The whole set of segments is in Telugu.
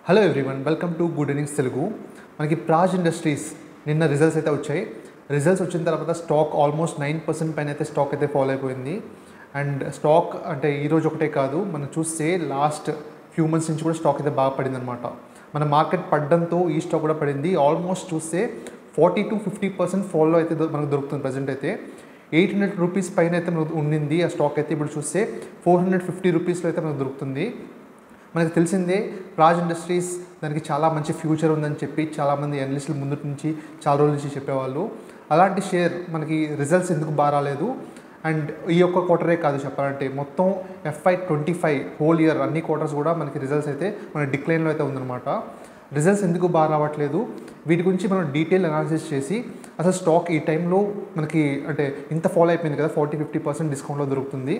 Hello everyone, welcome to good innings Telugu. మనకి ప్రాజ్ ఇండస్ట్రీస్ నిన్న రిజల్ట్స్ అయితే వచ్చాయి. రిజల్ట్స్ వచ్చిన తర్వాత స్టాక్ ఆల్మోస్ట్ 9% పైన అయితే స్టాక్ అయితే ఫాలో అయిపోయింది. అండ్ స్టాక్ అంటే ఈరోజు ఒకటే కాదు, మనం చూస్తే లాస్ట్ ఫ్యూ మంత్స్ నుంచి కూడా స్టాక్ అయితే బాగా పడింది అనమాట. మన మార్కెట్ పడడంతో ఈ స్టాక్ కూడా పడింది. ఆల్మోస్ట్ చూస్తే 40-50% ఫాలో అయితే మనకు దొరుకుతుంది. ప్రజెంట్ అయితే 800 రూపీస్ పైన అయితే ఉండింది ఆ స్టాక్ అయితే. ఇప్పుడు చూస్తే 450 రూపీస్లో అయితే మనకు దొరుకుతుంది. మనకు తెలిసిందే ప్రాజ్ ఇండస్ట్రీస్ దానికి చాలా మంచి ఫ్యూచర్ ఉందని చెప్పి చాలామంది అనలిస్టులు ముందు నుంచి చాలా రోజుల నుంచి చెప్పేవాళ్ళు. అలాంటి షేర్ మనకి రిజల్ట్స్ ఎందుకు బాగా రాలేదు, అండ్ ఈ ఒక్క క్వార్టరే కాదు చెప్పాలంటే మొత్తం FY25 హోల్ ఇయర్ అన్ని క్వార్టర్స్ కూడా మనకి రిజల్ట్స్ అయితే మన డిక్లైన్లో అయితే ఉందన్నమాట. రిజల్ట్స్ ఎందుకు బాగా రావట్లేదు, వీటి గురించి మనం డీటెయిల్ అనాలిసిస్ చేసి అసలు స్టాక్ ఈ టైంలో మనకి అంటే ఇంత ఫాలో అయిపోయింది కదా, 40-50% డిస్కౌంట్లో దొరుకుతుంది.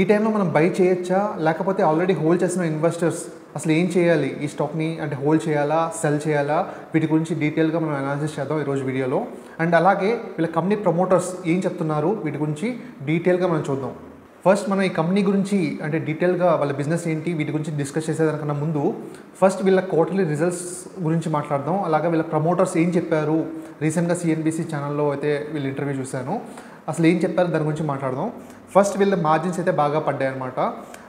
ఈ టైంలో మనం బై చేయొచ్చా, లేకపోతే ఆల్రెడీ హోల్డ్ చేసిన ఇన్వెస్టర్స్ అసలు ఏం చేయాలి, ఈ స్టాక్ని అంటే హోల్డ్ చేయాలా సెల్ చేయాలా, వీటి గురించి డీటెయిల్గా మనం అనాలిసిస్ చేద్దాం ఈరోజు వీడియోలో. అండ్ అలాగే వీళ్ళ కంపెనీ ప్రమోటర్స్ ఏం చెప్తున్నారు వీటి గురించి డీటెయిల్గా మనం చూద్దాం. ఫస్ట్ మనం ఈ కంపెనీ గురించి అంటే డీటెయిల్గా వాళ్ళ బిజినెస్ ఏంటి వీటి గురించి డిస్కస్ చేసేదానికన్నా ముందు ఫస్ట్ వీళ్ళ క్వార్టర్లీ రిజల్ట్స్ గురించి మాట్లాడదాం. అలాగే వీళ్ళ ప్రమోటర్స్ ఏం చెప్పారు, రీసెంట్గా CNBC ఛానల్లో అయితే వీళ్ళు ఇంటర్వ్యూ చూశాను, అసలు ఏం చెప్పారు దాని గురించి మాట్లాడదాం. ఫస్ట్ వీళ్ళ మార్జిన్స్ అయితే బాగా పడ్డాయి అనమాట.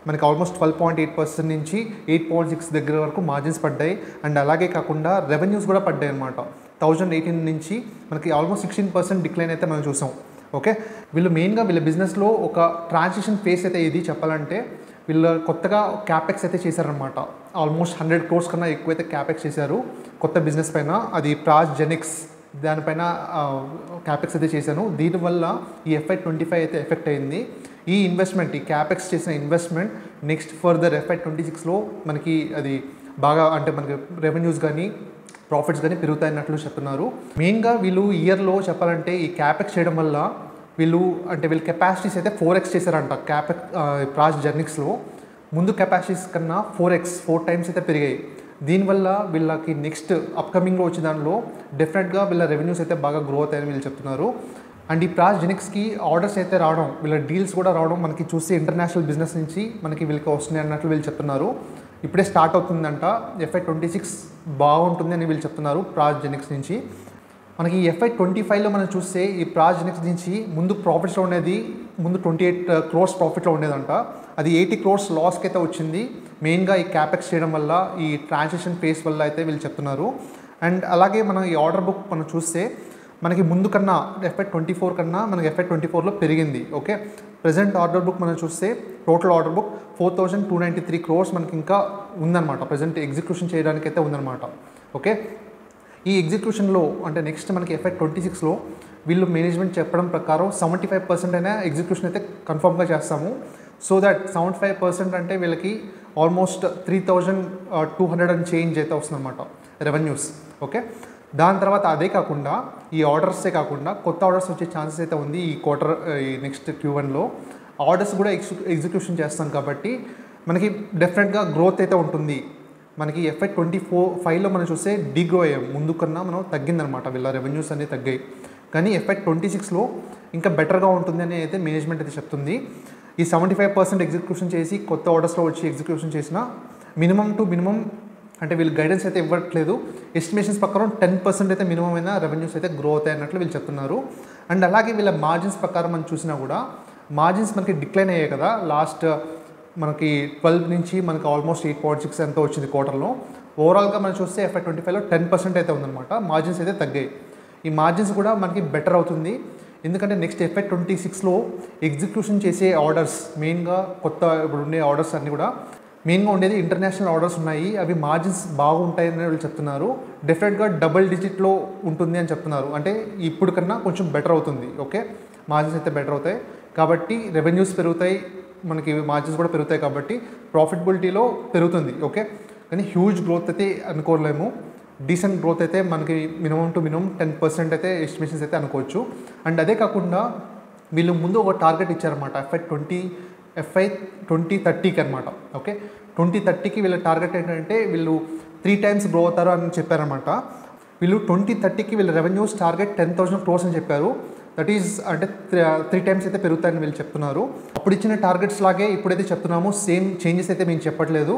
మనకి ఆల్మోస్ట్ 12.8% నుంచి 8.6 దగ్గర వరకు మార్జిన్స్ పడ్డాయి. అండ్ అలాగే కాకుండా రెవెన్యూస్ కూడా పడ్డాయి అనమాట. 2018 నుంచి మనకి ఆల్మోస్ట్ 16% డిక్లైన్ అయితే మనం చూసాం. ఓకే, వీళ్ళు మెయిన్గా వీళ్ళ బిజినెస్లో ఒక ట్రాన్సిషన్ ఫేస్ అయితే ఇది చెప్పాలంటే. వీళ్ళు కొత్తగా క్యాపెక్స్ అయితే చేశారనమాట. ఆల్మోస్ట్ 100 crores కన్నా ఎక్కువైతే క్యాపెక్స్ చేశారు కొత్త బిజినెస్ పైన. అది ప్రాజ్ జెనిక్స్ దానిపైన క్యాపెక్స్ అయితే చేశాను. దీనివల్ల ఈ FY25 అయితే ఎఫెక్ట్ అయింది. ఈ ఇన్వెస్ట్మెంట్, ఈ క్యాపెక్స్ చేసిన ఇన్వెస్ట్మెంట్ నెక్స్ట్ ఫర్దర్ FY26లో మనకి అది బాగా అంటే మనకి రెవెన్యూస్ కానీ ప్రాఫిట్స్ కానీ పెరుగుతాయన్నట్లు చెప్తున్నారు. మెయిన్గా వీళ్ళు ఇయర్లో చెప్పాలంటే ఈ క్యాపెక్స్ చేయడం వల్ల వీళ్ళు కెపాసిటీస్ అయితే 4x చేశారంట. ప్రాజ్ జెనిక్స్లో ముందు కెపాసిటీస్ కన్నా 4 times అయితే పెరిగాయి. దీనివల్ల వీళ్ళకి నెక్స్ట్ అప్కమింగ్లో వచ్చే దానిలో డెఫినెట్గా వీళ్ళ రెవెన్యూస్ అయితే బాగా గ్రో అవుతాయని వీళ్ళు చెప్తున్నారు. అండ్ ఈ ప్రాజ్ జెనిక్స్కి ఆర్డర్స్ అయితే రావడం, వీళ్ళ డీల్స్ కూడా రావడం మనకి చూస్తే ఇంటర్నేషనల్ బిజినెస్ నుంచి మనకి వీళ్ళకి వస్తున్నాయి అన్నట్లు వీళ్ళు చెప్తున్నారు. ఇప్పుడే స్టార్ట్ అవుతుందంట, FY26 బాగుంటుంది అని వీళ్ళు చెప్తున్నారు ప్రాజ్ జెనిక్స్ నుంచి. మనకి FY25లో మనం చూస్తే ఈ ప్రాజ్ జెనిక్స్ నుంచి ముందు ప్రాఫిట్స్లో ఉండేది, ముందు 28 crores ప్రాఫిట్లో ఉండేదంట. అది 80 crores లాస్కి అయితే వచ్చింది. మెయిన్గా ఈ క్యాపెక్స్ చేయడం వల్ల, ఈ ట్రాన్సాక్షన్ ఫేస్ వల్ల అయితే వీళ్ళు చెప్తున్నారు. అండ్ అలాగే మనం ఈ ఆర్డర్ బుక్ మనం చూస్తే మనకి ముందు కన్నా FY24 కన్నా మనకి FY24లో పెరిగింది. ఓకే, ప్రజెంట్ ఆర్డర్ బుక్ మనం చూస్తే టోటల్ ఆర్డర్ బుక్ 4293 crores మనకి ఇంకా ఉందన్నమాట. ప్రజెంట్ ఎగ్జిక్యూషన్ చేయడానికి అయితే ఉందన్నమాట. ఓకే, ఈ ఎగ్జిక్యూషన్లో అంటే నెక్స్ట్ మనకి FY26లో వీళ్ళు మేనేజ్మెంట్ చెప్పడం ప్రకారం 75% అయినా ఎగ్జిక్యూషన్ అయితే కన్ఫర్మ్గా చేస్తాము. సో దట్ 75% అంటే వీళ్ళకి ఆల్మోస్ట్ 3200 అండ్ చేంజ్ అయితే వస్తుందన్నమాట రెవెన్యూస్. ఓకే, దాని తర్వాత అదే కాకుండా ఈ ఆర్డర్సే కాకుండా కొత్త ఆర్డర్స్ వచ్చే ఛాన్సెస్ అయితే ఉంది ఈ క్వార్టర్, ఈ నెక్స్ట్ Q1లో ఆర్డర్స్ కూడా ఎగ్జిక్యూషన్ చేస్తాం కాబట్టి మనకి డెఫినెట్గా గ్రోత్ అయితే ఉంటుంది. మనకి FY25లో మనం చూస్తే డిగ్రో అయ్యాం, ముందు కన్నా మనం తగ్గిందనమాట, వీళ్ళ రెవెన్యూస్ అన్నీ తగ్గాయి. కానీ FY26లో ఇంకా బెటర్గా ఉంటుంది అని అయితే మేనేజ్మెంట్ అయితే చెప్తుంది. ఈ 75% ఎగ్జిక్యూషన్ చేసి కొత్త ఆర్డర్స్లో వచ్చి ఎగ్జిక్యూషన్ చేసిన మినిమం అంటే వీళ్ళు గైడెన్స్ అయితే ఇవ్వట్లేదు, ఎస్టిమేషన్స్ ప్రకారం 10% అయితే మినిమం అయినా రెవెన్యూస్ అయితే గ్రో అవుతాయి అన్నట్లు వీళ్ళు చెప్తున్నారు. అండ్ అలాగే వీళ్ళ మార్జిన్స్ ప్రకారం మనం చూసినా కూడా మార్జిన్స్ మనకి డిక్లైన్ అయ్యాయి కదా, లాస్ట్ మనకి 12 నుంచి మనకి ఆల్మోస్ట్ 8.6 ఎంతో వచ్చింది క్వార్టర్లో. ఓవరాల్గా మనం చూస్తే FY25లో 10% అయితే ఉందన్నమాట. మార్జిన్స్ అయితే తగ్గాయి. ఈ మార్జిన్స్ కూడా మనకి బెటర్ అవుతుంది, ఎందుకంటే నెక్స్ట్ FY26లో ఎగ్జిక్యూషన్ చేసే ఆర్డర్స్ మెయిన్గా కొత్త ఇప్పుడు ఉండే ఆర్డర్స్ అన్నీ కూడా మెయిన్గా ఉండేది ఇంటర్నేషనల్ ఆర్డర్స్ ఉన్నాయి. అవి మార్జిన్స్ బాగుంటాయని వీళ్ళు చెప్తున్నారు. డెఫినెట్గా డబుల్ డిజిట్లో ఉంటుంది అని చెప్తున్నారు, అంటే ఇప్పుడు కన్నా కొంచెం బెటర్ అవుతుంది. ఓకే, మార్జిన్స్ అయితే బెటర్ అవుతాయి కాబట్టి రెవెన్యూస్ పెరుగుతాయి, మనకి మార్జిన్స్ కూడా పెరుగుతాయి కాబట్టి ప్రాఫిటబిలిటీలో పెరుగుతుంది. ఓకే, కానీ హ్యూజ్ గ్రోత్ అయితే అనుకోలేము, డీసెంట్ గ్రోత్ అయితే మనకి మినిమం 10% అయితే ఎస్టిమేషన్స్ అయితే అనుకోవచ్చు. అండ్ అదే కాకుండా వీళ్ళు ముందు ఒక టార్గెట్ ఇచ్చారన్నమాట FY2030కి అనమాట. ఓకే, 2030కి వీళ్ళ టార్గెట్ ఏంటంటే వీళ్ళు 3 times గ్రో అవుతారు అని చెప్పారనమాట. వీళ్ళు 2030కి వీళ్ళ రెవెన్యూస్ టార్గెట్ 10,000 crores అని చెప్పారు. దట్ ఈజ్ అంటే 3 times అయితే పెరుగుతాయని వీళ్ళు చెప్తున్నారు. అప్పుడు ఇచ్చిన టార్గెట్స్ లాగే ఇప్పుడైతే చెప్తున్నాము, సేమ్ చేంజెస్ అయితే మేము చెప్పట్లేదు.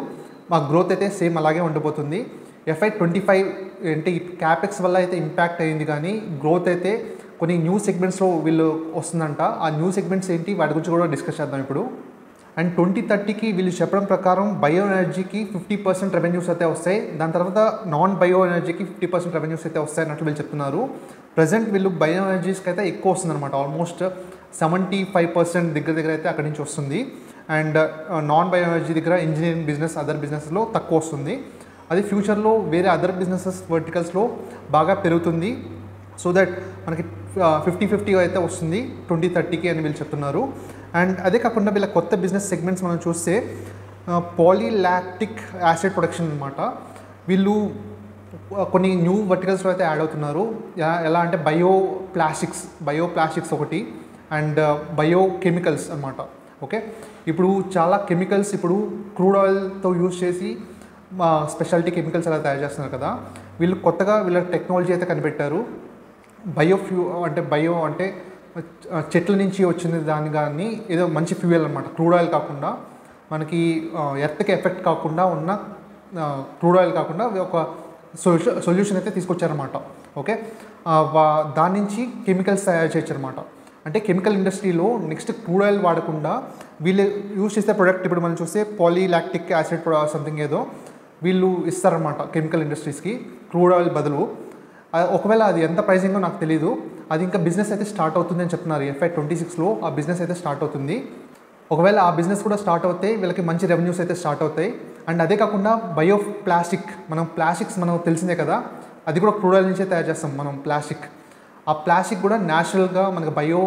మా గ్రోత్ అయితే సేమ్ అలాగే ఉండిపోతుంది. FY25 అంటే ఈ క్యాపెక్స్ వల్ల అయితే ఇంపాక్ట్ అయింది, కానీ గ్రోత్ అయితే కొన్ని న్యూ సెగ్మెంట్స్లో వీళ్ళు వస్తుందంట. ఆ న్యూ సెగ్మెంట్స్ ఏంటి వాటి గురించి కూడా డిస్కస్ చేద్దాం ఇప్పుడు. అండ్ 2030కి వీళ్ళు చెప్పడం ప్రకారం బయో ఎనర్జీకి 50% రెవెన్యూస్ అయితే వస్తాయి, దాని తర్వాత నాన్ బయో ఎనర్జీకి 50% రెవెన్యూస్ అయితే వస్తాయి అన్నట్లు వీళ్ళు చెప్తున్నారు. ప్రజెంట్ వీళ్ళు బయో ఎనర్జీస్కి అయితే ఎక్కువ వస్తుందన్నమాట, ఆల్మోస్ట్ 75% దగ్గర అయితే అక్కడి నుంచి వస్తుంది. అండ్ నాన్ బయో ఎనర్జీ దగ్గర ఇంజనీరింగ్ బిజినెస్, అదర్ బిజినెస్లో తక్కువ వస్తుంది. అది ఫ్యూచర్లో వేరే అదర్ బిజినెసెస్ వర్టికల్స్లో బాగా పెరుగుతుంది. సో దట్ మనకి 50-50 అయితే వస్తుంది 2030కి అని వీళ్ళు చెప్తున్నారు. అండ్ అదే కాకుండా వీళ్ళ కొత్త బిజినెస్ సెగ్మెంట్స్ మనం చూస్తే పాలీలాక్టిక్ యాసిడ్ ప్రొడక్షన్ అనమాట. వీళ్ళు కొన్ని న్యూ వర్టికల్స్లో అయితే యాడ్ అవుతున్నారు. ఎలా అంటే బయో ప్లాస్టిక్స్ ఒకటి, అండ్ బయో కెమికల్స్ అనమాట. ఓకే, ఇప్పుడు చాలా కెమికల్స్ ఇప్పుడు క్రూడ్ ఆయిల్తో యూజ్ చేసి స్పెషాలిటీ కెమికల్స్ అలా తయారు చేస్తున్నారు కదా. వీళ్ళు కొత్తగా వీళ్ళ టెక్నాలజీ అయితే కనిపెట్టారు. బయో అంటే చెట్ల నుంచి వచ్చింది దాని, కానీ ఏదో మంచి ఫ్యూయల్ అనమాట. క్రూడ్ ఆయిల్ కాకుండా మనకి ఎర్త్కి ఎఫెక్ట్ కాకుండా ఉన్న క్రూడ్ ఆయిల్ కాకుండా ఒక సొల్యూషన్ అయితే తీసుకొచ్చారన్నమాట. ఓకే, దాని నుంచి కెమికల్స్ తయారు చేయొచ్చు అనమాట. అంటే కెమికల్ ఇండస్ట్రీలో నెక్స్ట్ క్రూడ్ ఆయిల్ వాడకుండా వీళ్ళు యూజ్ చేసే ప్రోడక్ట్ ఇప్పుడు మనం చూస్తే పాలీలాక్టిక్ యాసిడ్ సంథింగ్ ఏదో వీళ్ళు ఇస్తారనమాట కెమికల్ ఇండస్ట్రీస్కి క్రూడ్ ఆయిల్ బదులు. ఒకవేళ అది ఎంత ప్రైజింగో నాకు తెలీదు. అది ఇంకా బిజినెస్ అయితే స్టార్ట్ అవుతుంది అని చెప్తున్నారు. FY26లో ఆ బిజినెస్ అయితే స్టార్ట్ అవుతుంది. ఒకవేళ ఆ బిజినెస్ కూడా స్టార్ట్ అవుతే వీళ్ళకి మంచి రెవెన్యూస్ అయితే స్టార్ట్ అవుతాయి. అండ్ అదే కాకుండా బయో ప్లాస్టిక్స్ మనం తెలిసిందే కదా, అది కూడా క్రూడ్ ఆయిల్ నుంచే తయారు చేస్తాం మనం ప్లాస్టిక్. ఆ ప్లాస్టిక్ కూడా న్యాచురల్గా మనకి బయో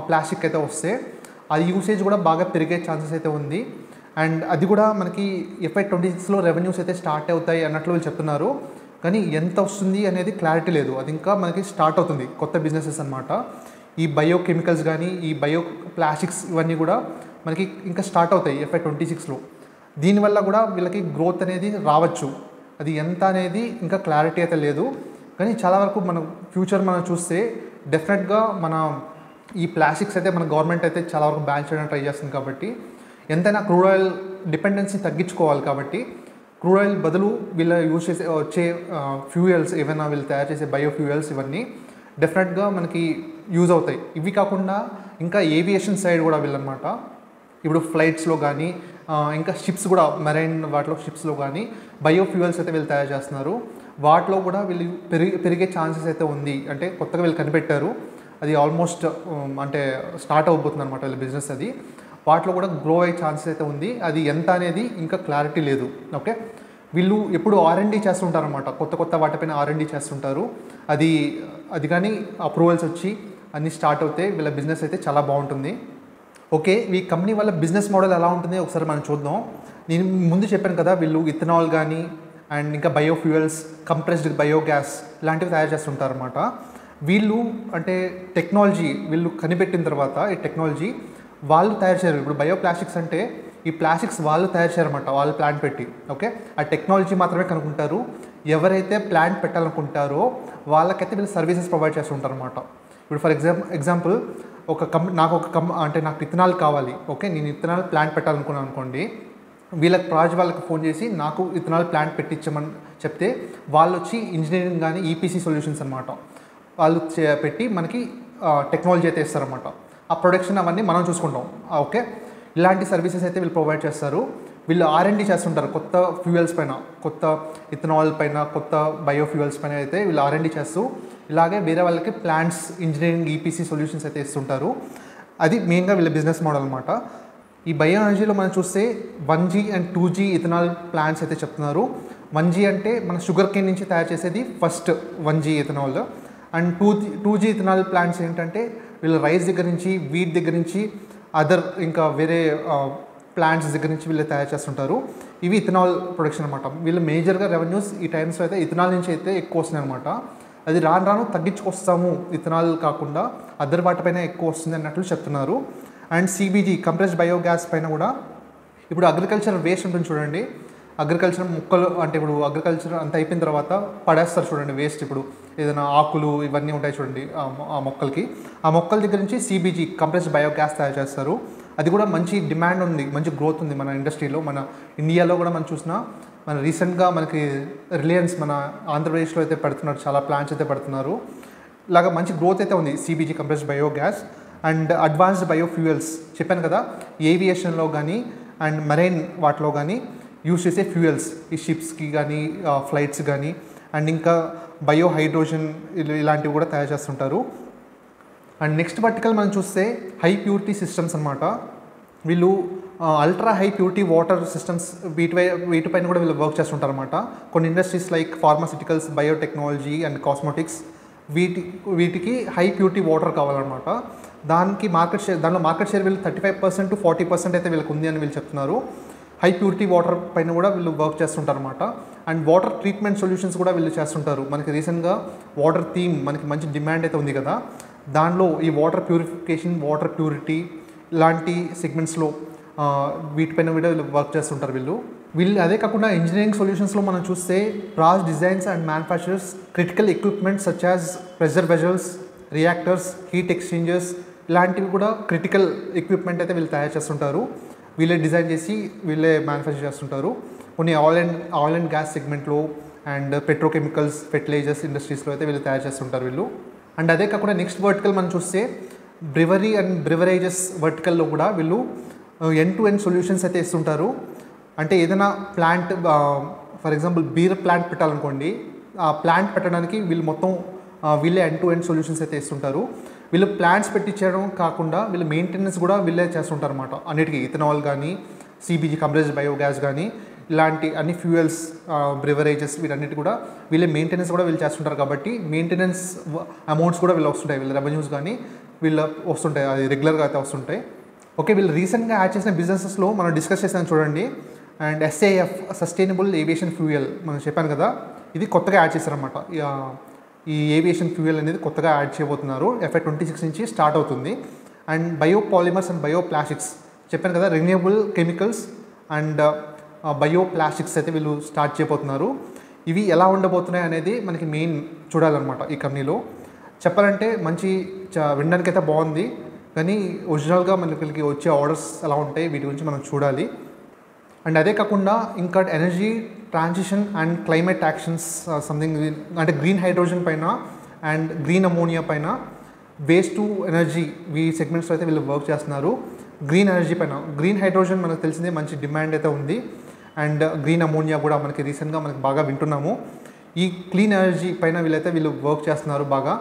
ప్లాస్టిక్ అయితే వస్తే అది యూసేజ్ కూడా బాగా పెరిగే ఛాన్సెస్ అయితే ఉంది. అండ్ అది కూడా మనకి FY26లో రెవెన్యూస్ అయితే స్టార్ట్ అవుతాయి అన్నట్లు వీళ్ళు చెప్తున్నారు. కానీ ఎంత వస్తుంది అనేది క్లారిటీ లేదు, అది ఇంకా మనకి స్టార్ట్ అవుతుంది కొత్త బిజినెసెస్ అనమాట. ఈ బయో కెమికల్స్ కానీ ఈ బయో ప్లాస్టిక్స్ ఇవన్నీ కూడా మనకి ఇంకా స్టార్ట్ అవుతాయి FY26లో. దీనివల్ల కూడా వీళ్ళకి గ్రోత్ అనేది రావచ్చు, అది ఎంత అనేది ఇంకా క్లారిటీ అయితే లేదు. కానీ చాలా వరకు మనం ఫ్యూచర్ మనం చూస్తే డెఫినెట్గా మన ఈ ప్లాస్టిక్స్ అయితే మన గవర్నమెంట్ అయితే చాలా వరకు బ్యాన్ చేయడానికి ట్రై చేస్తుంది. కాబట్టి ఎంతైనా క్రూడ్ ఆయిల్ డిపెండెన్సీ తగ్గించుకోవాలి. కాబట్టి క్రూడ్ ఆయిల్ బదులు వీళ్ళు యూజ్ చేసే వచ్చే ఫ్యూయల్స్ ఏమైనా వీళ్ళు తయారు చేసే బయో ఫ్యూయల్స్ ఇవన్నీ డెఫినెట్గా మనకి యూజ్ అవుతాయి. ఇవి కాకుండా ఇంకా ఏవియేషన్ సైడ్ కూడా వీళ్ళనమాట. ఇప్పుడు ఫ్లైట్స్లో కానీ ఇంకా షిప్స్ కూడా మెరైన్ వాటిలో షిప్స్లో కానీ బయో ఫ్యూయల్స్ అయితే వీళ్ళు తయారు చేస్తున్నారు. వాటిలో కూడా వీళ్ళు పెరిగే ఛాన్సెస్ అయితే ఉంది. అంటే కొత్తగా వీళ్ళు కనిపెట్టారు, అది ఆల్మోస్ట్ అంటే స్టార్ట్ అవబోతుంది అనమాట వీళ్ళ బిజినెస్. అది వాటిలో కూడా గ్రో అయ్యే ఛాన్సెస్ అయితే ఉంది. అది ఎంత అనేది ఇంకా క్లారిటీ లేదు. ఓకే, వీళ్ళు ఎప్పుడు R&D చేస్తుంటారు అనమాట, కొత్త వాటిపైన R&D చేస్తుంటారు. అది కానీ అప్రూవల్స్ వచ్చి అన్నీ స్టార్ట్ అవుతే వీళ్ళ బిజినెస్ అయితే చాలా బాగుంటుంది. ఓకే, ఈ కంపెనీ వాళ్ళ బిజినెస్ మోడల్ ఎలా ఉంటుంది ఒకసారి మనం చూద్దాం. నేను ముందు చెప్పాను కదా, వీళ్ళు ఇథనాల్ కానీ అండ్ ఇంకా బయోఫ్యూయల్స్, కంప్రెస్డ్ బయోగ్యాస్ ఇలాంటివి తయారు చేస్తుంటారు అనమాట. వీళ్ళు అంటే టెక్నాలజీ వీళ్ళు కనిపెట్టిన తర్వాత ఈ టెక్నాలజీ వాళ్ళు తయారు చేయరు. ఇప్పుడు బయోప్లాస్టిక్స్ అంటే ఈ ప్లాస్టిక్స్ వాళ్ళు తయారు చేయరన్నమాట, వాళ్ళు ప్లాంట్ పెట్టి. ఓకే, ఆ టెక్నాలజీ మాత్రమే కనుక్కుంటారు. ఎవరైతే ప్లాంట్ పెట్టాలనుకుంటారో వాళ్ళకైతే వీళ్ళు సర్వీసెస్ ప్రొవైడ్ చేస్తుంటారు అనమాట. ఇప్పుడు ఫర్ ఎగ్జాంపుల్ నాకు ఇథనాల్ కావాలి. ఓకే, నేను ఇథనాల్ ప్లాంట్ పెట్టాలనుకున్నాను అనుకోండి, వాళ్ళకి ఫోన్ చేసి నాకు ఇథనాల్ ప్లాంట్ పెట్టించమని చెప్తే వాళ్ళు వచ్చి ఇంజనీరింగ్ కానీ EPC సొల్యూషన్స్ అనమాట వాళ్ళు పెట్టి మనకి టెక్నాలజీ అయితే ఇస్తారన్నమాట. ఆ ప్రొడక్షన్ అవన్నీ మనం చూసుకుంటాం. ఓకే, ఇలాంటి సర్వీసెస్ అయితే వీళ్ళు ప్రొవైడ్ చేస్తారు. వీళ్ళు R&D చేస్తుంటారు కొత్త ఫ్యూయల్స్ పైన, కొత్త ఇథనాల్ పైన, కొత్త బయోఫ్యూయల్స్ పైన అయితే వీళ్ళు R&D చేస్తూ ఇలాగే వేరే వాళ్ళకి ప్లాంట్స్ ఇంజనీరింగ్ EPC సొల్యూషన్స్ అయితే ఇస్తుంటారు. అది మెయిన్గా వీళ్ళ బిజినెస్ మోడల్ అనమాట. ఈ బయో ఎనర్జీలో మనం చూస్తే 1G and 2G ethanol plants అయితే చెప్తున్నారు. 1G అంటే మన షుగర్ కేన్ నుంచి తయారు చేసేది first 1G ethanol. And 2G ethanol plants ఏంటంటే వీళ్ళు రైస్ దగ్గర నుంచి, వీట్ దగ్గర నుంచి, అదర్ ఇంకా వేరే ప్లాంట్స్ దగ్గర నుంచి వీళ్ళు తయారు చేస్తుంటారు. ఇవి ఇథనాల్ ప్రొడక్షన్ అనమాట. వీళ్ళు మేజర్గా రెవెన్యూస్ ఈ టైమ్స్లో అయితే ఇథనాల్ నుంచి అయితే ఎక్కువ వస్తున్నాయి అనమాట. అది రాను తగ్గించుకొస్తాము, ఇథనాల్ కాకుండా అదర్ వాటిపైన ఎక్కువ వస్తుంది అన్నట్లు చెప్తున్నారు. అండ్ CBG కంప్రెస్డ్ బయోగ్యాస్ పైన కూడా ఇప్పుడు అగ్రికల్చర్ వేస్ట్ ఉంటుంది చూడండి, అగ్రికల్చర్ మొక్కలు అంటే ఇప్పుడు అగ్రికల్చర్ అంత అయిపోయిన తర్వాత పడేస్తారు చూడండి వేస్ట్. ఇప్పుడు ఏదైనా ఆకులు ఇవన్నీ ఉంటాయి చూడండి ఆ మొక్కలకి, ఆ మొక్కల దగ్గర నుంచి CBG కంప్రెస్డ్ బయోగ్యాస్ తయారు చేస్తారు. అది కూడా మంచి డిమాండ్ ఉంది, మంచి గ్రోత్ ఉంది మన ఇండస్ట్రీలో. మన ఇండియాలో కూడా మనం చూసినా మన రీసెంట్గా మనకి రిలయన్స్ మన ఆంధ్రప్రదేశ్లో అయితే పెడుతున్నారు, చాలా ప్లాంట్స్ అయితే పెడుతున్నారు. ఇలాగా మంచి గ్రోత్ అయితే ఉంది CBG compressed biogas and advanced biofuels. చెప్పాను కదా, ఏవియేషన్లో కానీ అండ్ మెరైన్ వాటిలో కానీ యూస్ చేసే ఫ్యూయల్స్, ఈ షిప్స్కి కానీ ఫ్లైట్స్ కానీ అండ్ ఇంకా బయో హైడ్రోజన్ ఇలాంటివి కూడా తయారు చేస్తుంటారు. అండ్ నెక్స్ట్ వర్టికల్ మనం చూస్తే హై ప్యూరిటీ సిస్టమ్స్ అనమాట. వీళ్ళు ultra high purity water systems వీటిపైన కూడా వీళ్ళు వర్క్ చేస్తుంటారు అనమాట. కొన్ని industries like pharmaceuticals, biotechnology and cosmetics వీటికి హై ప్యూరిటీ వాటర్ కావాలన్నమాట. దానికి దానిలో మార్కెట్ షేర్ వీళ్ళు 35% to 40% అయితే వీళ్ళకి ఉంది అని వీళ్ళు చెప్తున్నారు. హై ప్యూరిటీ వాటర్ పైన కూడా వీళ్ళు వర్క్ చేస్తుంటారు అనమాట. అండ్ వాటర్ ట్రీట్మెంట్ సొల్యూషన్స్ కూడా వీళ్ళు చేస్తుంటారు. మనకి రీసెంట్గా వాటర్ థీమ్ మనకి మంచి డిమాండ్ అయితే ఉంది కదా, దానిలో ఈ వాటర్ ప్యూరిఫికేషన్, వాటర్ ప్యూరిటీ ఇలాంటి సెగ్మెంట్స్లో వీటిపైన కూడా వీళ్ళు వర్క్ చేస్తుంటారు వీళ్ళు. అదే కాకుండా ఇంజనీరింగ్ సొల్యూషన్స్లో మనం చూస్తే Praj designs and manufactures critical equipments such as pressure vessels, reactors, heat exchangers ఇలాంటివి కూడా క్రిటికల్ ఎక్విప్మెంట్ అయితే వీళ్ళు తయారు చేస్తుంటారు. వీళ్ళే డిజైన్ చేసి వీళ్ళే మ్యానుఫ్యాక్చర్ చేస్తుంటారు. కొన్ని ఆయిల్ అండ్ గ్యాస్ సెగ్మెంట్లో అండ్ పెట్రోకెమికల్స్, ఫెర్టిలైజర్స్ ఇండస్ట్రీస్లో అయితే వీళ్ళు తయారు చేస్తుంటారు వీళ్ళు. అండ్ అదే కాకుండా నెక్స్ట్ వర్టికల్ మనం చూస్తే బ్రివరీ అండ్ బ్రివరేజెస్ వర్టికల్లో కూడా వీళ్ళు ఎండ్ టు ఎండ్ సొల్యూషన్స్ అయితే ఇస్తుంటారు. అంటే ఏదైనా plant, for example beer plant పెట్టాలనుకోండి, ఆ ప్లాంట్ పెట్టడానికి వీళ్ళు మొత్తం వీళ్ళే ఎండ్ టు ఎండ్ సొల్యూషన్స్ అయితే ఇస్తుంటారు. వీళ్ళు ప్లాంట్స్ పెట్టించడం కాకుండా వీళ్ళు మెయింటెనెన్స్ కూడా వీళ్ళే చేస్తుంటారు అనమాట. అన్నిటికీ ఇథనాల్ కానీ, సిబిజీ కంప్రెస్డ్ బయోగ్యాస్ కానీ ఇలాంటి అన్ని ఫ్యూయల్స్, బ్రివరేజెస్ వీటన్నిటి కూడా వీళ్ళే మెయింటెనెన్స్ కూడా వీళ్ళు చేస్తుంటారు. కాబట్టి మెయింటెనెన్స్ అమౌంట్స్ కూడా వీళ్ళు వస్తుంటాయి, వీళ్ళ రెవెన్యూస్ కానీ వీళ్ళు వస్తుంటాయి, అది రెగ్యులర్గా అయితే వస్తుంటాయి. ఓకే, వీళ్ళు రీసెంట్గా యాడ్ చేసిన బిజినెసెస్లో మనం డిస్కస్ చేసాను చూడండి. And SAF sustainable aviation fuel మనం చెప్పాను కదా, ఇది కొత్తగా యాడ్ చేశారన్నమాట. ఈ ఏవియేషన్ ఫ్యూయల్ అనేది కొత్తగా యాడ్ చేయబోతున్నారు. FY 26 నుంచి స్టార్ట్ అవుతుంది. అండ్ బయోపాలిమర్స్ అండ్ బయోప్లాస్టిక్స్ చెప్పాను కదా, రెన్యూవబుల్ కెమికల్స్ అండ్ బయోప్లాస్టిక్స్ అయితే వీళ్ళు స్టార్ట్ చేయబోతున్నారు. ఇవి ఎలా ఉండబోతున్నాయి అనేది మనకి మెయిన్ చూడాలన్నమాట ఈ కంపెనీలో. చెప్పాలంటే మంచి వినడానికి అయితే బాగుంది, కానీ ఒరిజినల్గా మనకి వచ్చే ఆర్డర్స్ ఎలా ఉంటాయి వీటి గురించి మనం చూడాలి. అండ్ అదే కాకుండా ఇంకా energy transition and climate actions something, అంటే గ్రీన్ హైడ్రోజన్ పైన అండ్ గ్రీన్ అమోనియా పైన, వేస్ట్ టు ఎనర్జీ ఈ సెగ్మెంట్స్లో అయితే వీళ్ళు వర్క్ చేస్తున్నారు. గ్రీన్ ఎనర్జీ పైన, గ్రీన్ హైడ్రోజన్ మనకు తెలిసిందే మంచి డిమాండ్ అయితే ఉంది. అండ్ గ్రీన్ అమోనియా కూడా మనకి రీసెంట్గా మనకి బాగా వింటున్నాము. ఈ క్లీన్ ఎనర్జీ పైన వీళ్ళు వర్క్ చేస్తున్నారు బాగా.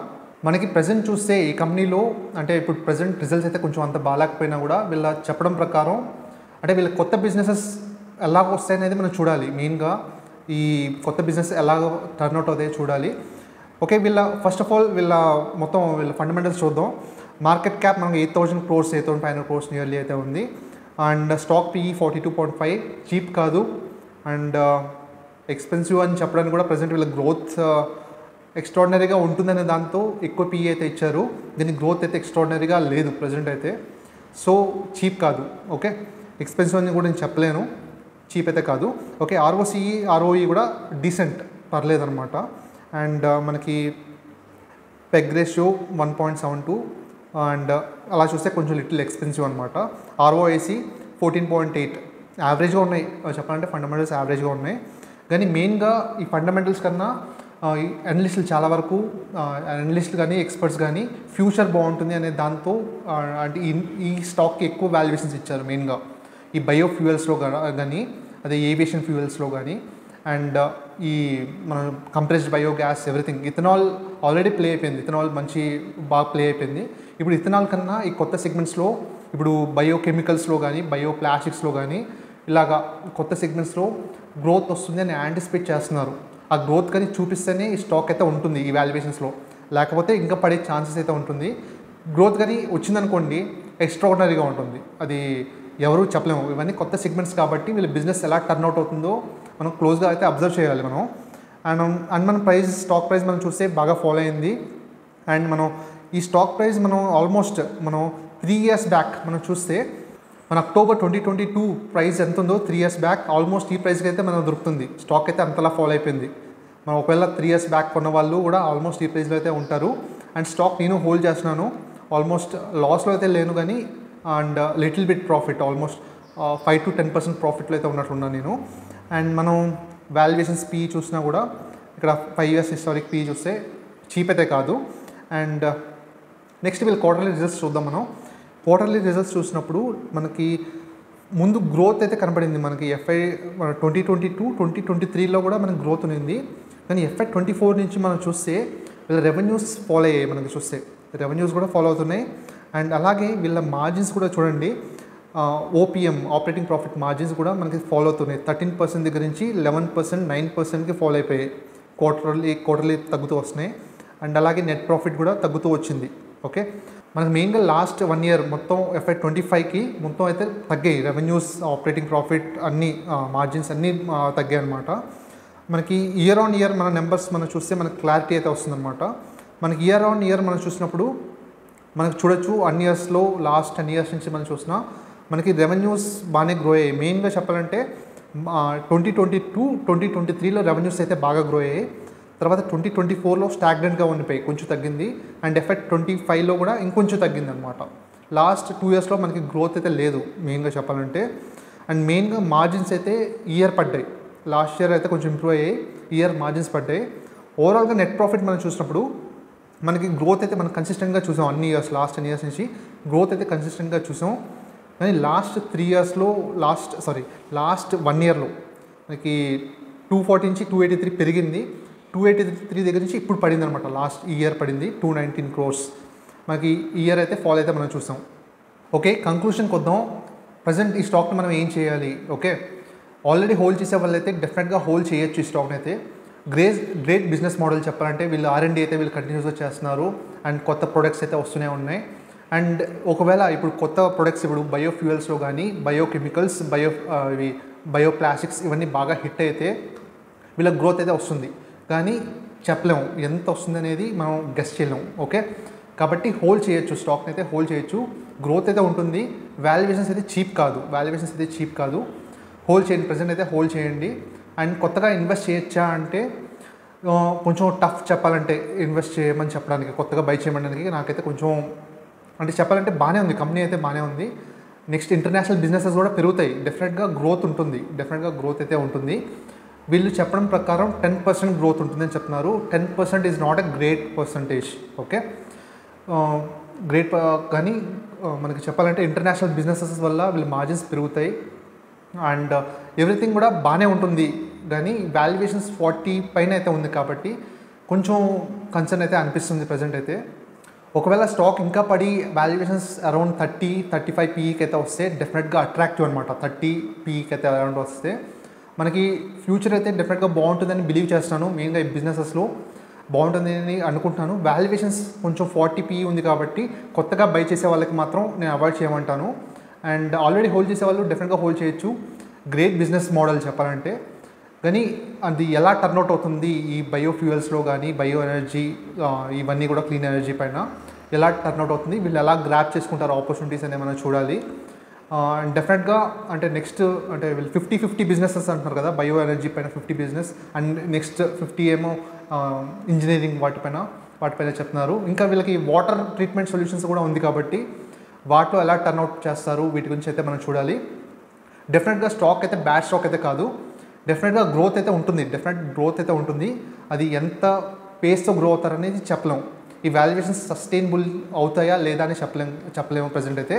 మనకి ప్రజెంట్ చూస్తే ఈ కంపెనీలో, అంటే ఇప్పుడు ప్రజెంట్ రిజల్ట్స్ అయితే కొంచెం అంత బాగాలేకపోయినా కూడా వీళ్ళ చెప్పడం ప్రకారం అంటే వీళ్ళ కొత్త బిజినెసెస్ ఎలాగ వస్తాయనేది మనం చూడాలి. మెయిన్గా ఈ కొత్త బిజినెస్ ఎలాగ టర్న్అవుట్ అవుతాయో చూడాలి. ఓకే, ఫస్ట్ ఆఫ్ ఆల్ వీళ్ళ ఫండమెంటల్స్ చూద్దాం. మార్కెట్ క్యాప్ మనకు 8,000 crores, 8,500 crores నియర్లీ అయితే ఉంది. అండ్ స్టాక్ PE 42.5, చీప్ కాదు. అండ్ ఎక్స్పెన్సివ్ అని చెప్పడానికి కూడా ప్రజెంట్ వీళ్ళ గ్రోత్ ఎక్స్ట్రాడినరీగా ఉంటుందనే దాంతో ఎక్కువ PE అయితే ఇచ్చారు. దీని గ్రోత్ అయితే ఎక్స్ట్రాడినరీగా లేదు ప్రజెంట్ అయితే. సో చీప్ కాదు. ఓకే, ఎక్స్పెన్సివ్ అని కూడా నేను చెప్పలేను, చీప్ అయితే కాదు. ఓకే, ROCE, ROE కూడా డీసెంట్, పర్లేదన్నమాట. అండ్ మనకి పెగ్ రేషియో 1.72 అండ్ అలా చూస్తే కొంచెం లిటిల్ ఎక్స్పెన్సివ్ అనమాట. ROIC 14.8 యావరేజ్గా ఉన్నాయి చెప్పాలంటే, ఫండమెంటల్స్ యావరేజ్గా ఉన్నాయి. కానీ మెయిన్గా ఈ ఫండమెంటల్స్ కన్నా అనలిస్టులు చాలా వరకు అనలిస్టులు కానీ ఎక్స్పర్ట్స్ కానీ ఫ్యూచర్ బాగుంటుంది అనే దాంతో అంటే ఈ స్టాక్కి ఎక్కువ వాల్యుయేషన్స్ ఇచ్చారు. మెయిన్గా ఈ బయో ఫ్యూయల్స్లో కానీ, అదే ఏవియేషన్ ఫ్యూయల్స్లో కానీ, అండ్ ఈ మన compressed biogas, everything. Ethanol already play అయిపోయింది, ఇథనాల్ మంచి బాగా ప్లే అయిపోయింది. ఇప్పుడు ఇథనాల్ కన్నా ఈ కొత్త సెగ్మెంట్స్లో, ఇప్పుడు బయోకెమికల్స్లో కానీ, బయోప్లాస్టిక్స్లో కానీ ఇలాగా కొత్త సెగ్మెంట్స్లో గ్రోత్ వస్తుంది అని యాంటిసిపేట్ చేస్తున్నారు. ఆ గ్రోత్ కానీ చూపిస్తేనే ఈ స్టాక్ అయితే ఉంటుంది ఈ వాల్యుయేషన్స్లో, లేకపోతే ఇంకా పడే ఛాన్సెస్ అయితే ఉంటుంది. గ్రోత్ కానీ వచ్చిందనుకోండి ఎక్స్ట్రాడినరీగా ఉంటుంది, అది ఎవరు చెప్పలేము. ఇవన్నీ కొత్త సెగ్మెంట్స్ కాబట్టి వీళ్ళ బిజినెస్ ఎలా టర్న్అవుట్ అవుతుందో మనం క్లోజ్గా అయితే అబ్జర్వ్ చేయాలి మనం. అండ్ మన స్టాక్ ప్రైస్ మనం చూస్తే బాగా ఫాలో అయింది. అండ్ మనం ఈ stock price almost 3 years back మనం చూస్తే మన October 2022 ప్రైస్ ఎంత ఉందో 3 years బ్యాక్ ఆల్మోస్ట్ ఈ ప్రైస్కి అయితే మనం దొరుకుతుంది. స్టాక్ అయితే అంతలా ఫాలో అయిపోయింది. మనం ఒకవేళ 3 years బ్యాక్ కొన్న వాళ్ళు కూడా ఆల్మోస్ట్ ఈ ప్రైస్లో అయితే ఉంటారు. అండ్ స్టాక్ నేను హోల్డ్ చేస్తున్నాను, ఆల్మోస్ట్ లాస్లో అయితే లేను, కానీ and little bit profit, almost 5 to 10% ప్రాఫిట్లో అయితే ఉన్నట్లున్నాను నేను. అండ్ మనం వాల్యుయేషన్స్ పీ చూసినా కూడా ఇక్కడ 5 years హిస్టారిక్ పీ చూస్తే చీప్ అయితే కాదు. అండ్ నెక్స్ట్ వీళ్ళు క్వార్టర్లీ రిజల్ట్స్ చూద్దాం. మనం క్వార్టర్లీ రిజల్ట్స్ చూసినప్పుడు మనకి ముందు గ్రోత్ అయితే కనపడింది. మనకి FY 2022, 2023లో కూడా మనకి గ్రోత్ ఉంది. కానీ FY 2024 నుంచి మనం చూస్తే వీళ్ళ రెవెన్యూస్ ఫాలో అయ్యాయి. మనకి చూస్తే రెవెన్యూస్ కూడా ఫాలో అవుతున్నాయి. అండ్ అలాగే వీళ్ళ మార్జిన్స్ కూడా చూడండి, OPM ఆపరేటింగ్ ప్రాఫిట్ మార్జిన్స్ కూడా మనకి ఫాలో అవుతున్నాయి. 13% దగ్గర నుంచి 11%, 9%కి ఫాలో అయిపోయాయి. క్వార్టర్లీ తగ్గుతూ వస్తున్నాయి. అండ్ అలాగే నెట్ ప్రాఫిట్ కూడా తగ్గుతూ వచ్చింది. ఓకే, మనకి మెయిన్గా లాస్ట్ 1 year మొత్తం FY 2025కి మొత్తం అయితే తగ్గాయి. రెవెన్యూస్, ఆపరేటింగ్ ప్రాఫిట్ అన్నీ, మార్జిన్స్ అన్నీ తగ్గాయి అనమాట. మనకి ఇయర్ ఆన్ ఇయర్ మన నెంబర్స్ మనం చూస్తే మనకు క్లారిటీ అయితే వస్తుందన్నమాట. మనకి ఇయర్ ఆన్ ఇయర్ మనం చూసినప్పుడు మనకు చూడొచ్చు అన్ని ఇయర్స్లో లాస్ట్ 10 years నుంచి మనం చూసినా మనకి రెవెన్యూస్ బాగానే గ్రో అయ్యాయి. మెయిన్గా చెప్పాలంటే 2022, 2023లో రెవెన్యూస్ అయితే బాగా గ్రో అయ్యాయి. తర్వాత 2024లో స్టాగ్నెంట్గా ఉండిపోయి కొంచెం తగ్గింది. అండ్ FY 2025లో కూడా ఇంకొంచెం తగ్గింది అనమాట. లాస్ట్ 2 yearsలో మనకి గ్రోత్ అయితే లేదు మెయిన్గా చెప్పాలంటే. అండ్ మెయిన్గా మార్జిన్స్ అయితే ఇయర్ పడ్డాయి. లాస్ట్ ఇయర్ అయితే కొంచెం ఇంప్రూవ్ అయ్యాయి, ఇయర్ మార్జిన్స్ పడ్డాయి. ఓవరాల్గా నెట్ ప్రాఫిట్ మనం చూసినప్పుడు మనకి గ్రోత్ అయితే మనం కన్సిస్టెంట్గా చూసాం. అన్ని ఇయర్స్, లాస్ట్ 10 years నుంచి గ్రోత్ అయితే కన్సిస్టెంట్గా చూసాం. కానీ లాస్ట్ 3 yearsలో లాస్ట్ 1 yearలో మనకి 240 నుంచి 283 పెరిగింది. 283 దగ్గర నుంచి ఇప్పుడు పడింది అనమాట. లాస్ట్ ఇయర్ పడింది 219 crores. మనకి ఇయర్ అయితే ఫాల్ అయితే మనం చూసాం. ఓకే, కంక్లూషన్కి వద్దాం. ప్రజెంట్ ఈ స్టాక్ని మనం ఏం చేయాలి? ఓకే, ఆల్రెడీ హోల్డ్ చేసే వాళ్ళు అయితే డెఫినెట్గా హోల్డ్ చేయొచ్చు ఈ స్టాక్ని అయితే. గ్రేట్ బిజినెస్ మోడల్ చెప్పాలంటే వీళ్ళు R&D అయితే వీళ్ళు కంటిన్యూస్గా చేస్తున్నారు. అండ్ కొత్త ప్రొడక్ట్స్ అయితే వస్తూనే ఉన్నాయి. అండ్ ఒకవేళ ఇప్పుడు కొత్త ప్రొడక్ట్స్ ఇప్పుడు బయోఫ్యూయల్స్లో కానీ బయోకెమికల్స్, బయోప్లాస్టిక్స్ ఇవన్నీ బాగా హిట్ అయితే వీళ్ళ గ్రోత్ అయితే వస్తుంది. కానీ చెప్పలేము ఎంత వస్తుంది అనేది మనం గెస్ చేయలేము. ఓకే, కాబట్టి హోల్డ్ చేయొచ్చు, స్టాక్ని అయితే హోల్డ్ చేయొచ్చు. గ్రోత్ అయితే ఉంటుంది. వాల్యుయేషన్స్ అయితే చీప్ కాదు. హోల్డ్ చేయండి, ప్రజెంట్ అయితే హోల్డ్ చేయండి. అండ్ కొత్తగా ఇన్వెస్ట్ చేయొచ్చా అంటే కొంచెం టఫ్ చెప్పాలంటే ఇన్వెస్ట్ చేయమని చెప్పడానికి, కొత్తగా బై చేయమనడానికి నాకైతే కొంచెం అంటే చెప్పాలంటే బాగానే ఉంది. కంపెనీ అయితే బాగానే ఉంది. నెక్స్ట్ ఇంటర్నేషనల్ బిజినెసెస్ కూడా పెరుగుతాయి. డెఫినెట్గా గ్రోత్ అయితే ఉంటుంది. వీళ్ళు చెప్పడం ప్రకారం 10% గ్రోత్ ఉంటుందని చెప్తున్నారు. 10% is not a great percentage. Okay, కానీ మనకి చెప్పాలంటే ఇంటర్నేషనల్ బిజినెసెస్ వల్ల వీళ్ళ మార్జిన్స్ పెరుగుతాయి. అండ్ ఎవ్రీథింగ్ కూడా బాగానే ఉంటుంది. కానీ వాల్యుయేషన్స్ 40 పైన అయితే ఉంది కాబట్టి కొంచెం కన్సర్న్ అయితే అనిపిస్తుంది ప్రజెంట్ అయితే. ఒకవేళ స్టాక్ ఇంకా పడి వాల్యుయేషన్స్ అరౌండ్ 30-35 PEకి అయితే వస్తే డెఫినెట్గా అట్రాక్టివ్ అనమాట. 30 PEకి అయితే అరౌండ్ వస్తే మనకి ఫ్యూచర్ అయితే డెఫినెట్గా బాగుంటుందని బిలీవ్ చేస్తాను. మెయిన్గా ఈ బిజినెసెస్లో బాగుంటుందని అనుకుంటున్నాను. వాల్యుయేషన్స్ కొంచెం 40 PE ఉంది కాబట్టి కొత్తగా బై చేసే వాళ్ళకి మాత్రం నేను అవాయిడ్ చేయమంటాను. అండ్ ఆల్రెడీ హోల్డ్ చేసే వాళ్ళు డెఫినెట్గా హోల్డ్ చేయొచ్చు. గ్రేట్ బిజినెస్ మోడల్ చెప్పాలంటే. కానీ అది ఎలా టర్న్అవుట్ అవుతుంది ఈ బయోఫ్యూయల్స్లో కానీ బయో ఎనర్జీ ఇవన్నీ కూడా క్లీన్ ఎనర్జీ పైన ఎలా టర్న్అవుట్ అవుతుంది, వీళ్ళు ఎలా గ్రాప్ చేసుకుంటారు ఆపర్చునిటీస్ అనేది మనం చూడాలి. అండ్ డెఫినెట్గా అంటే నెక్స్ట్ అంటే వీళ్ళు 50-50 బిజినెసెస్ అంటున్నారు కదా, బయో ఎనర్జీ పైన 50 బిజినెస్ అండ్ నెక్స్ట్ 50 ఏమో ఇంజనీరింగ్ వాటిపైన చెప్తున్నారు. ఇంకా వీళ్ళకి వాటర్ ట్రీట్మెంట్ సొల్యూషన్స్ కూడా ఉంది కాబట్టి వాటిలో ఎలా టర్న్అవుట్ చేస్తారు వీటి గురించి అయితే మనం చూడాలి. డెఫినెట్గా స్టాక్ అయితే బ్యాడ్ స్టాక్ అయితే కాదు. డెఫినెట్గా గ్రోత్ అయితే ఉంటుంది. అది ఎంత పేస్తో గ్రో అవుతారనేది చెప్పలేము. ఈ వాల్యుయేషన్స్ సస్టైనబుల్ అవుతాయా లేదా అని చెప్పలేము ప్రజెంట్ అయితే.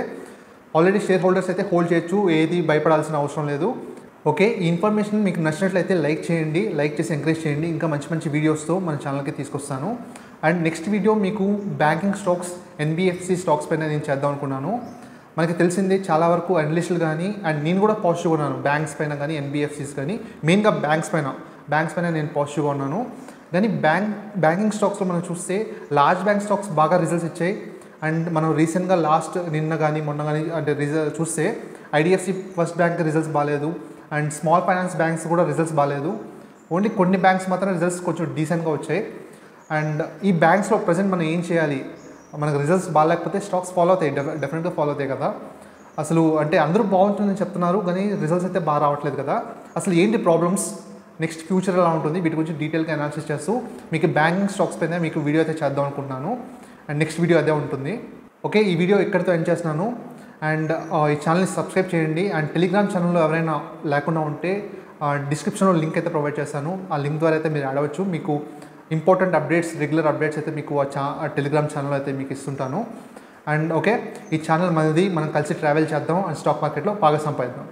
ఆల్రెడీ షేర్ హోల్డర్స్ అయితే హోల్డ్ చేయొచ్చు, ఏది భయపడాల్సిన అవసరం లేదు. ఓకే, ఈ ఇన్ఫర్మేషన్ మీకు నచ్చినట్లయితే లైక్ చేసి ఎంకరేజ్ చేయండి. ఇంకా మంచి వీడియోస్తో మన ఛానల్కి తీసుకొస్తాను. అండ్ నెక్స్ట్ వీడియో మీకు బ్యాంకింగ్ స్టాక్స్, NBFC స్టాక్స్ పైన నేను చేద్దాం అనుకున్నాను. మనకి తెలిసిందే చాలా వరకు అనలిస్టులు కానీ అండ్ నేను కూడా పాజిటివ్గా ఉన్నాను బ్యాంక్స్ పైన కానీ NBFCs కానీ, మెయిన్గా బ్యాంక్స్ పైన నేను పాజిటివ్గా ఉన్నాను. కానీ బ్యాంకింగ్ స్టాక్స్లో మనం చూస్తే లార్జ్ బ్యాంక్ స్టాక్స్ బాగా రిజల్ట్స్ ఇచ్చాయి. అండ్ మనం రీసెంట్గా నిన్న కానీ మొన్న కానీ అంటే చూస్తే IDFC ఫస్ట్ బ్యాంక్ రిజల్ట్స్ బాగాలేదు. అండ్ స్మాల్ ఫైనాన్స్ బ్యాంక్స్ కూడా రిజల్ట్స్ బాగాలేదు. ఓన్లీ కొన్ని బ్యాంక్స్ మాత్రం రిజల్ట్స్ కొంచెం డీసెంట్గా వచ్చాయి. అండ్ ఈ బ్యాంక్స్లో ప్రజెంట్ మనం ఏం చేయాలి? మనకు రిజల్ట్స్ బాగాలేకపోతే స్టాక్స్ ఫాలో అవుతాయి, డెఫినెట్గా ఫాలో అవుతాయి కదా. అసలు అంటే అందరూ బాగుంటుందని చెప్తున్నారు కానీ రిజల్ట్స్ అయితే బాగా రావట్లేదు కదా. అసలు ఏంటి ప్రాబ్లమ్స్, నెక్స్ట్ ఫ్యూచర్ ఎలా ఉంటుంది, వీటి గురించి డీటెయిల్గా అనాలిసిస్ చేస్తూ మీకు బ్యాంకింగ్ స్టాక్స్ పైన మీకు వీడియో అయితే చేద్దాం అనుకుంటున్నాను. అండ్ నెక్స్ట్ వీడియో అదే ఉంటుంది. ఓకే, ఈ వీడియో ఇక్కడితో ఎండ్ చేస్తున్నాను. అండ్ ఈ ఛానల్ని సబ్స్క్రైబ్ చేయండి. అండ్ టెలిగ్రామ్ ఛానల్లో ఎవరైనా లేకుండా ఉంటే డిస్క్రిప్షన్లో లింక్ అయితే ప్రొవైడ్ చేస్తాను. ఆ లింక్ ద్వారా అయితే మీరు ఆడవచ్చు. మీకు ఇంపార్టెంట్ అప్డేట్స్, రెగ్యులర్ అప్డేట్స్ అయితే మీకు ఆ టెలిగ్రామ్ ఛానల్లో అయితే మీకు ఇస్తుంటాను. అండ్ ఓకే, ఈ ఛానల్ మనది, మనం కలిసి ట్రావెల్ చేద్దాం అండ్ స్టాక్ మార్కెట్లో బాగా సంపాదిద్దాం.